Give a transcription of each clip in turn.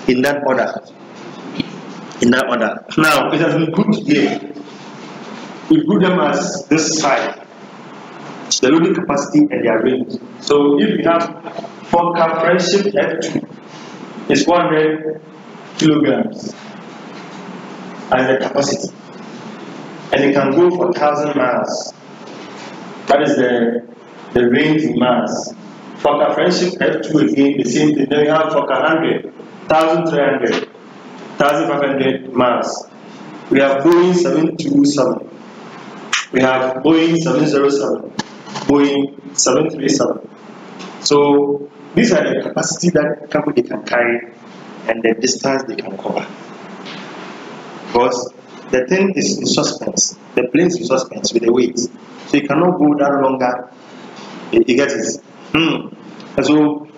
in that order. Now it has been grouped here. We group them as this side, the loading capacity and their range. So if we have Fokker Friendship F2 is 400 kilograms as the capacity, and it can go for 1,000 miles. That is the range in miles. Fokker Friendship F2 again, the same thing. Then we have Fokker 100, 1,300, 1,500 miles. We have Boeing 727. We have Boeing 707, Boeing 737. So these are the capacity that company can carry and the distance they can cover. Because the thing is in suspense, the plane is in suspense with the weight, so you cannot go that longer. You get it? And so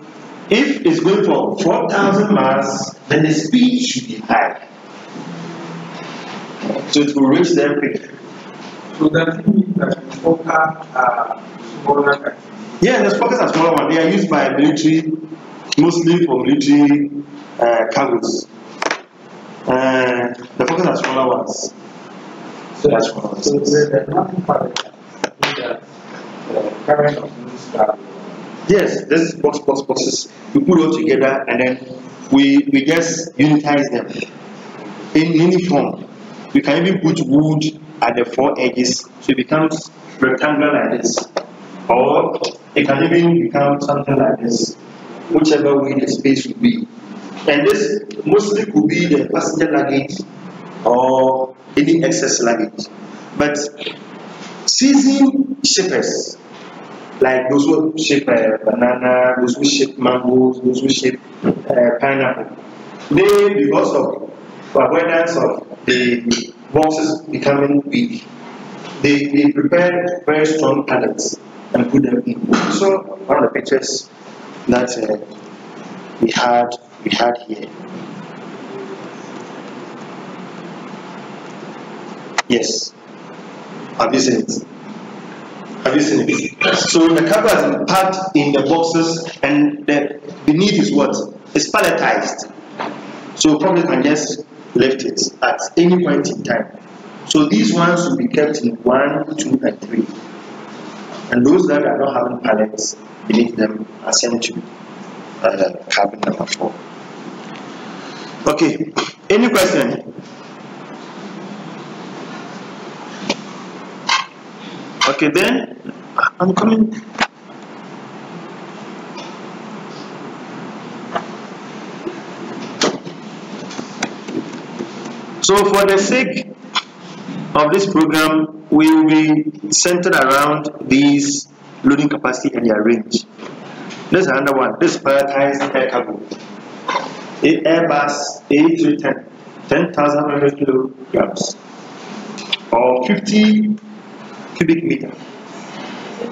if it's going for 4,000 miles, then the speed should be high, so it will reach there quicker. So that means that Fokker are smaller. Yeah, the Fokkers are smaller ones. They are used by military, mostly for military cargos. The Fokkers are smaller ones. So there's nothing for current of this car. Yes, this is boxes. We put all together and then we just unitize them in uniform. We can even put wood at the four edges, so it becomes rectangular like this, or it can even become something like this, whichever way the space will be. And this mostly could be the passenger luggage or any excess luggage. But seasoned shippers, like those who ship banana, those who ship mangoes, those who ship pineapple, they, because of avoidance of the boxes becoming weak, they prepare very strong pallets and put them in. So one of the pictures that we had here. Yes. Have you seen it? Have you seen it? So the cargo has been packed in the boxes, and the beneath is what? It's palletized. So probably can just lift it at any point in time. So these ones will be kept in 1, 2, and 3. And those that are not having pallets beneath them are sent to cabin number 4. Okay, any question? Okay, then I'm coming. So for the sake of this program, we will be centered around these loading capacity and their range. This is another one. This is palletized air cargo. Airbus A310, 10,100 kilograms or 50 cubic meter,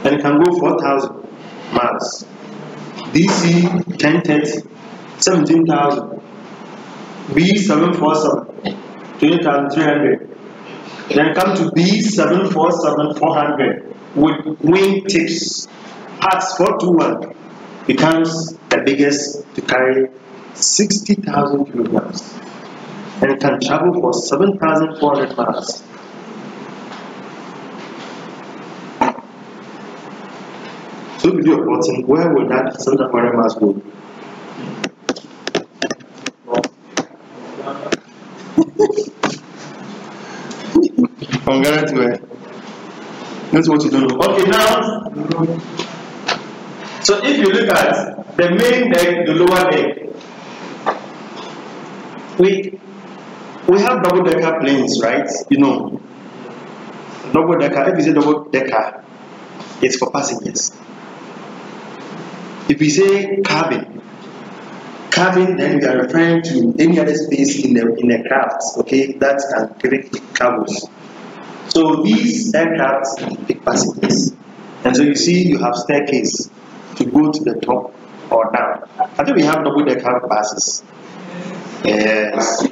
and it can go 4,000 miles. DC 1030, 17,000. B747, 20,300. Then come to B747 400 with wing tips. Parts 421 becomes the biggest to carry 60,000 kilograms, and it can travel for 7,400 miles. So if you do a plotting, where will that 7,400 miles go? From Ghana to where? That's what you don't know. Okay, now, so if you look at the main deck, the lower deck, we have double-decker planes, right? You know, double-decker. If you say double-decker, it's for passengers. If we say cabin, then we are referring to any other space in the craft, okay, that can carry cargoes. So these aircrafts take passengers, and so you see you have staircase to go to the top or down. I think we have double-decker buses. Yes,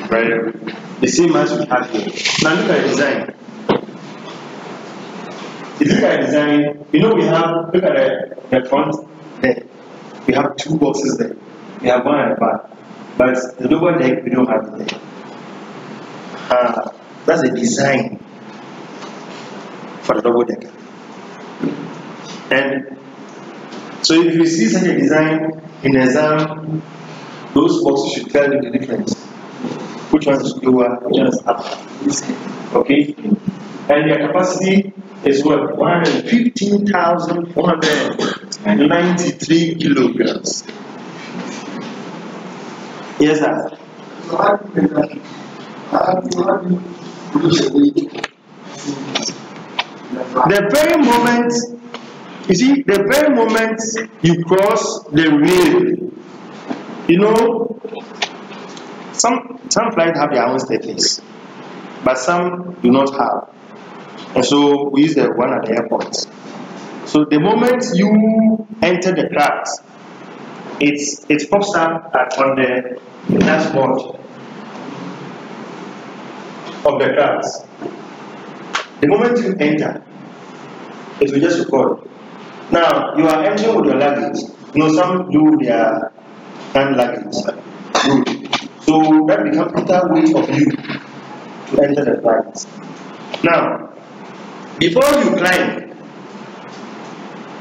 very the same as we have here. Now look at the design. If you look at the design, you know we have, look at the front there. We have 2 boxes there. We have one at the back. But the double deck, we don't have it there. That's a design for the double decker. And so if you see such a design in exam, those boxes should tell you the difference. Which one is lower, which one is up. Okay? And their capacity is what? 115,493 kilograms. Yes, sir. The very moment, you see, the very moment you cross the rail, you know, some flights have their own staircase, but some do not have. And so we use the one at the airport. So the moment you enter the craft, it pops up on the dashboard of the craft. The moment you enter, it will just record. Now you are entering with your luggage. You know, some do their hand luggage. Good. So that becomes total weight of you to enter the flight. Now, before you climb,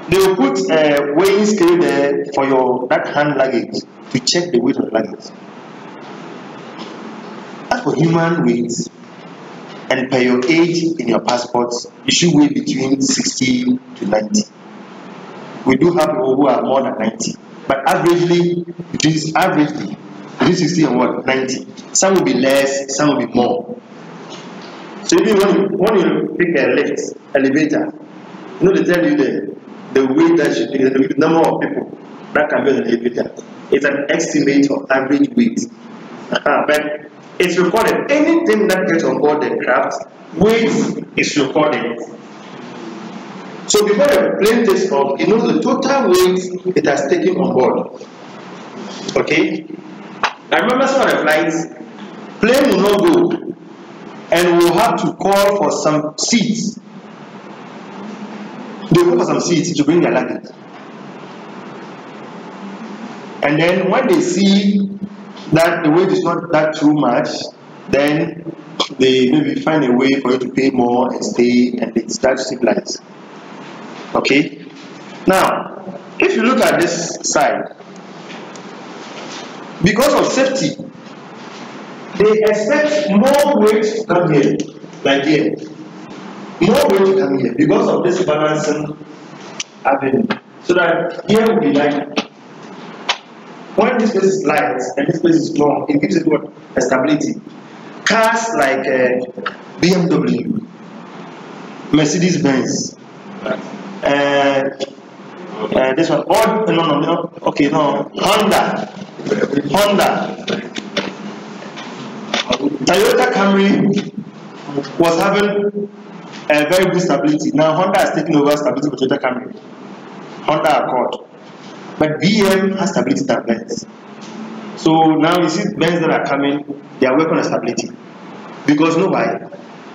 they will put a weighing scale there for that hand luggage to check the weight of the luggage. As for human weight, and per your age in your passport, you should weigh between 60 to 90. We do have people who are more than 90, but averagely between 60 and 90. Some will be less, some will be more. So even when you pick a lift, elevator, you know, they tell you the weight that should be, the number of people that can be on the elevator. It's an estimate of average weight. But it's recorded. Anything that gets on board the craft, weight is recorded. So before the plane takes off, you know the total weight it has taken on board. Okay? I remember some of the flights, plane will not go, and we'll have to call for some seats. They go for some seats to bring their luggage. And then when they see that the weight is not that too much, then they maybe find a way for you to pay more and stay, and they start to stabilize. Okay? Now, if you look at this side, because of safety, they expect more weight to come here, like here. More weight to come here because of this balancing avenue. So that here will be like, when this place is light and this place is long, it gives it what? A stability. Cars like BMW, Mercedes-Benz, this one, Honda, Toyota Camry was having a very good stability. Now Honda has taken over stability for Toyota Camry, Honda Accord, but BM has stability than Benz. So now you see Benz that are coming, they are working on stability, because you know why?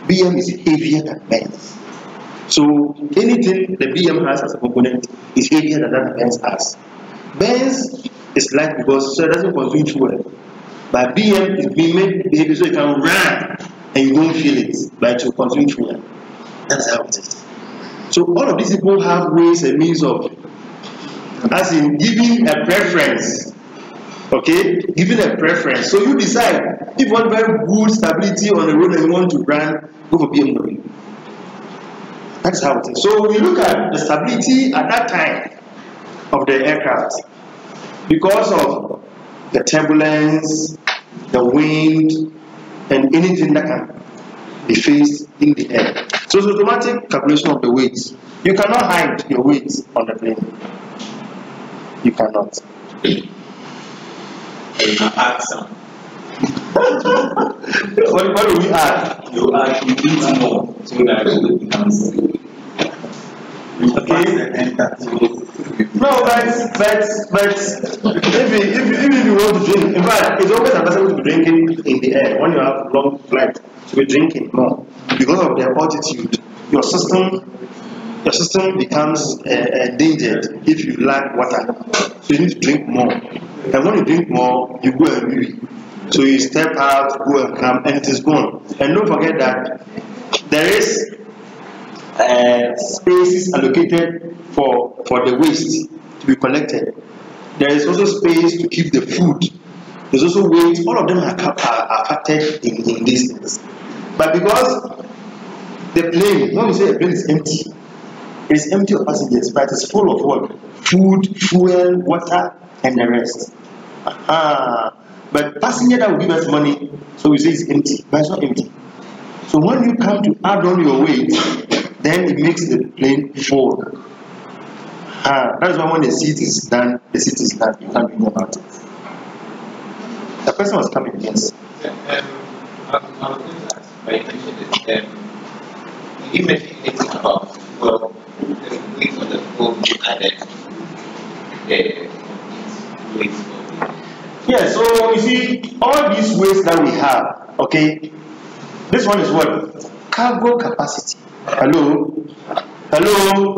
BM is heavier than Benz. So anything the BM has as a component is heavier than that Benz has. Benz is light because it doesn't consume fuel, but BM is being made heavy so it can run and you don't feel it, but it will consume fuel. That's how it is. So all of these people have ways and means of, as in giving a preference. Okay, giving a preference. So you decide if you want very good stability on the road and you want to run, go for BMW. That's how it is. So we look at the stability at that time of the aircraft because of the turbulence, the wind, and anything that can be faced in the air. So it's automatic calculation of the weight. You cannot hide your weight on the plane. You cannot. You can add some. What do we add? You add more so that it becomes. Okay. No, but if you want to drink, in fact, it's always advisable to be drinking in the air when you have long flight. To be drinking more because of the altitude. Your system becomes endangered if you lack water. So you need to drink more. And when you drink more, you go and weary. So you step out, go and come, and it is gone. And don't forget that there is spaces allocated for the waste to be collected. There is also space to keep the food. There's also weight. All of them are factored in these things. But because the plane, when we say a plane is empty, it's empty of passengers, but it's full of what? Food, fuel, water, and the rest. But passenger that will give us money, so we say it's empty, but it's not empty. So when you come to add on your weight, then it makes the plane full. That's why when the seat is done, the seat is done. You can't do anything about it. The person was coming, yes. I was going to ask, I mentioned it. You mentioned anything about the weight of the phone you added the weight of. Yeah, so you see, all these weights that we have, okay, this one is what? Cargo capacity. Hello? Hello?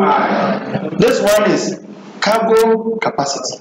This one is cargo capacity.